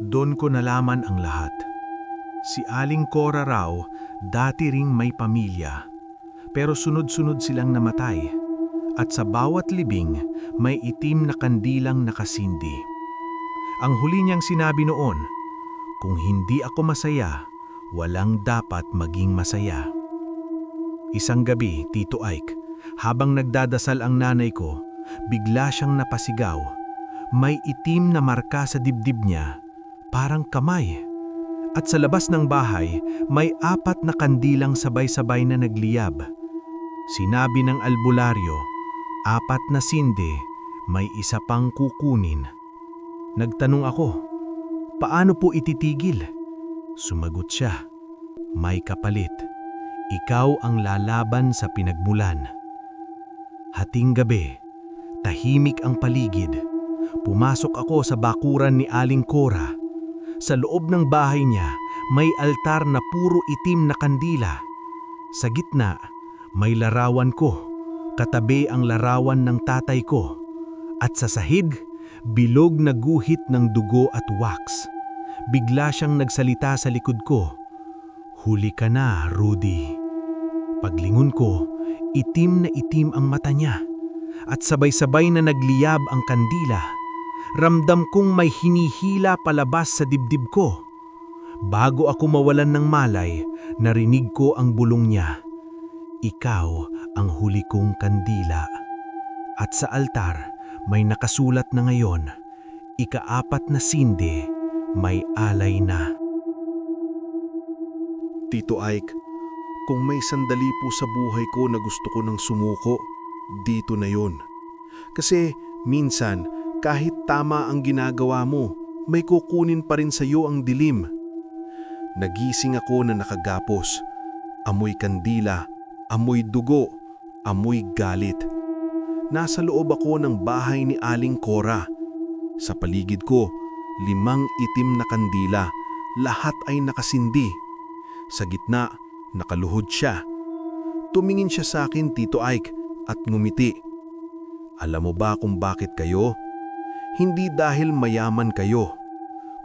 Doon ko nalaman ang lahat. Si Aling Cora raw, dati ring may pamilya. Pero sunod-sunod silang namatay. At sa bawat libing, may itim na kandilang nakasindi. Ang huli niyang sinabi noon, kung hindi ako masaya, walang dapat maging masaya. Isang gabi, Tito Ike, habang nagdadasal ang nanay ko, bigla siyang napasigaw. May itim na marka sa dibdib niya, parang kamay. At sa labas ng bahay, may 4 na kandilang sabay-sabay na nagliyab. Sinabi ng albularyo, 4 na sinde, may isa pang kukunin. Nagtanong ako, paano po ititigil? Sumagot siya, may kapalit. Ikaw ang lalaban sa pinagmulan. Hating gabi, tahimik ang paligid. Pumasok ako sa bakuran ni Aling Cora. Sa loob ng bahay niya, may altar na puro itim na kandila. Sa gitna, may larawan ko. Katabi ang larawan ng tatay ko. At sa sahig, bilog na guhit ng dugo at wax. Bigla siyang nagsalita sa likod ko. Huli ka na, Rudy. Paglingon ko, itim na itim ang mata niya. At sabay-sabay na nagliyab ang kandila. Ramdam kong may hinihila palabas sa dibdib ko. Bago ako mawalan ng malay, narinig ko ang bulong niya. Ikaw ang huli kong kandila. At sa altar, may nakasulat na ngayon, ika-4 na sinde, may alay na. Tito Ike, kung may sandali po sa buhay ko na gusto ko ng sumuko, dito na yon. Kasi minsan, kahit tama ang ginagawa mo, may kukunin pa rin sa iyo ang dilim. Nagising ako na nakagapos. Amoy kandila, amoy dugo, amoy galit. Nasa loob ako ng bahay ni Aling Cora. Sa paligid ko, 5 itim na kandila, lahat ay nakasindi. Sa gitna, nakaluhod siya. Tumingin siya sa akin, Tito Ike, at ngumiti. Alam mo ba kung bakit kayo? Hindi dahil mayaman kayo,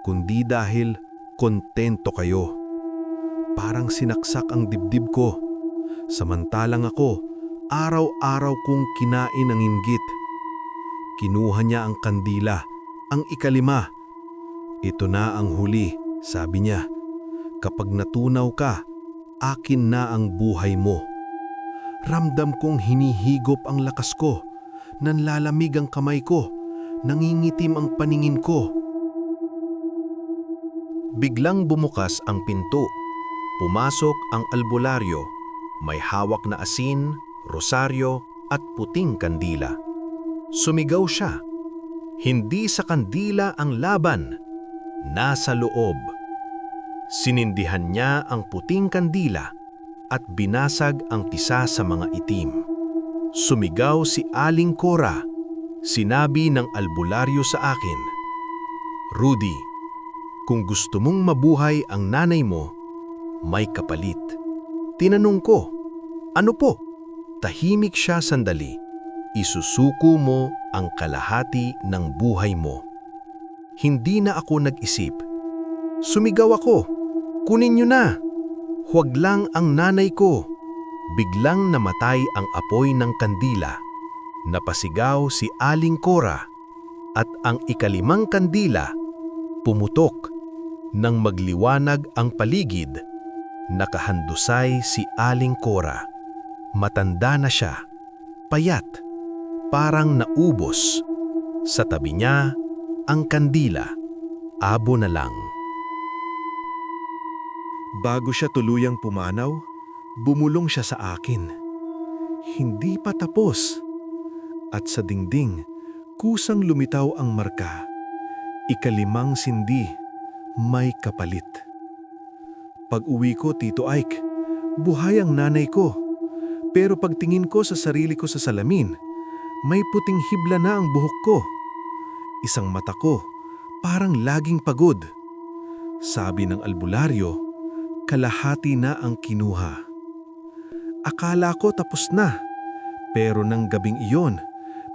kundi dahil kontento kayo. Parang sinaksak ang dibdib ko. Samantalang ako, araw-araw kong kinain ang inggit. Kinuha niya ang kandila, ang ika-5. Ito na ang huli, sabi niya. Kapag natunaw ka, akin na ang buhay mo. Ramdam kong hinihigop ang lakas ko, nanlalamig ang kamay ko, nangingitim ang paningin ko. Biglang bumukas ang pinto. Pumasok ang albularyo. May hawak na asin, rosaryo at puting kandila. Sumigaw siya. Hindi sa kandila ang laban, nasa loob. Sinindihan niya ang puting kandila at binasag ang tisa sa mga itim. Sumigaw si Aling Cora. Sinabi ng albularyo sa akin, Rudy, kung gusto mong mabuhay ang nanay mo, may kapalit. Tinanong ko, ano po? Tahimik siya sandali. Isusuko mo ang kalahati ng buhay mo. Hindi na ako nag-isip. Sumigaw ako, kunin niyo na. Huwag lang ang nanay ko. Biglang namatay ang apoy ng kandila. Napasigaw si Aling Cora at ang ika-5 kandila pumutok. Nang magliwanag ang paligid, nakahandusay si Aling Cora. Matanda na siya, payat, parang naubos. Sa tabi niya, ang kandila, abo na lang. Bago siya tuluyang pumanaw, bumulong siya sa akin. Hindi pa tapos. At sa dingding, kusang lumitaw ang marka. Ika-5 sindi, may kapalit. Pag-uwi ko, Tito Ike, buhay ang nanay ko. Pero pagtingin ko sa sarili ko sa salamin, may puting hibla na ang buhok ko. Isang mata ko, parang laging pagod. Sabi ng albularyo, kalahati na ang kinuha. Akala ko tapos na, pero nang gabing iyon,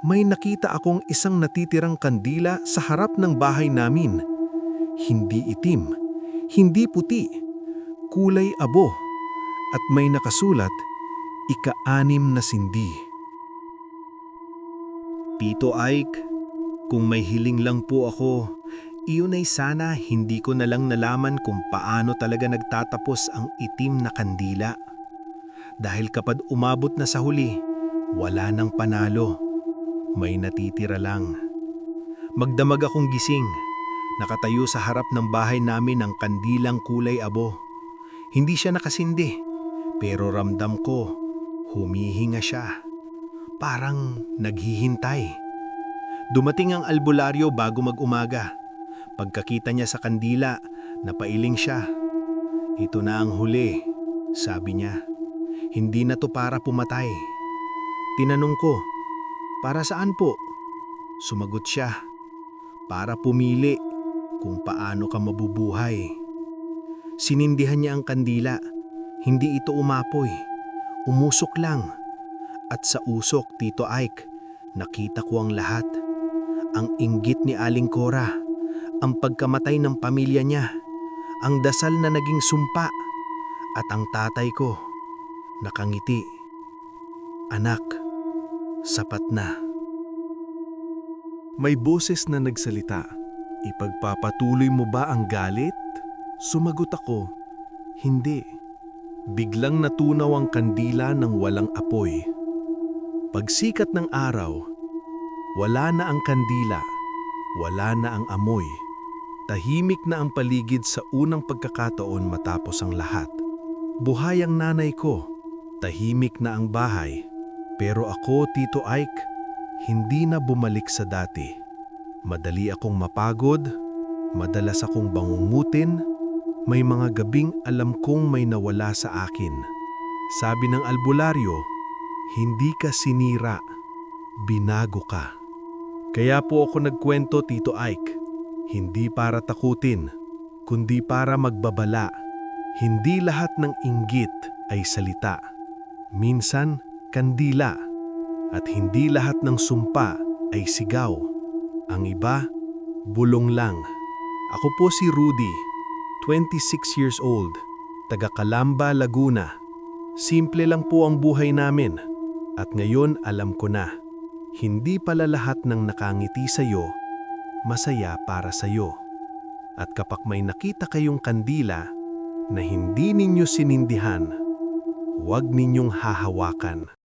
may nakita akong isang natitirang kandila sa harap ng bahay namin. Hindi itim, hindi puti, kulay abo, at may nakasulat, ika-6 na sindi. Tito Ike, kung may hiling lang po ako, iyon ay sana hindi ko na lang nalaman kung paano talaga nagtatapos ang itim na kandila. Dahil kapag umabot na sa huli, wala nang panalo. May natitira lang. Magdamag akong gising. Nakatayo sa harap ng bahay namin ang kandilang kulay abo. Hindi siya nakasindi, pero ramdam ko, humihinga siya. Parang naghihintay. Dumating ang albularyo bago mag-umaga. Pagkakita niya sa kandila, napailing siya. Ito na ang huli, sabi niya. Hindi na to para pumatay. Tinanong ko, para saan po? Sumagot siya, para pumili kung paano ka mabubuhay. Sinindihan niya ang kandila. Hindi ito umapoy. Umusok lang. At sa usok, Tito Ike, nakita ko ang lahat. Ang inggit ni Aling Cora, ang pagkamatay ng pamilya niya, ang dasal na naging sumpa, at ang tatay ko, nakangiti. Anak, sapat na. May boses na nagsalita. Ipagpapatuloy mo ba ang galit? Sumagot ako, hindi. Biglang natunaw ang kandila ng walang apoy. Pagsikat ng araw, wala na ang kandila, wala na ang amoy. Tahimik na ang paligid sa unang pagkakataon matapos ang lahat. Buhay ang nanay ko, tahimik na ang bahay. Pero ako, Tito Ike, hindi na bumalik sa dati. Madali akong mapagod, madalas akong bangungutin, may mga gabing alam kong may nawala sa akin. Sabi ng albularyo, hindi ka sinira, binago ka. Kaya po ako nagkwento, Tito Ike, hindi para takutin, kundi para magbabala. Hindi lahat ng inggit ay salita. Minsan, kandila. At hindi lahat ng sumpa ay sigaw. Ang iba, bulong lang. Ako po si Rudy, 26 years old, taga Calamba, Laguna. Simple lang po ang buhay namin. At ngayon alam ko na, hindi pala lahat ng nakangiti sa'yo, masaya para sa'yo. At kapag may nakita kayong kandila na hindi ninyo sinindihan, huwag ninyong hahawakan.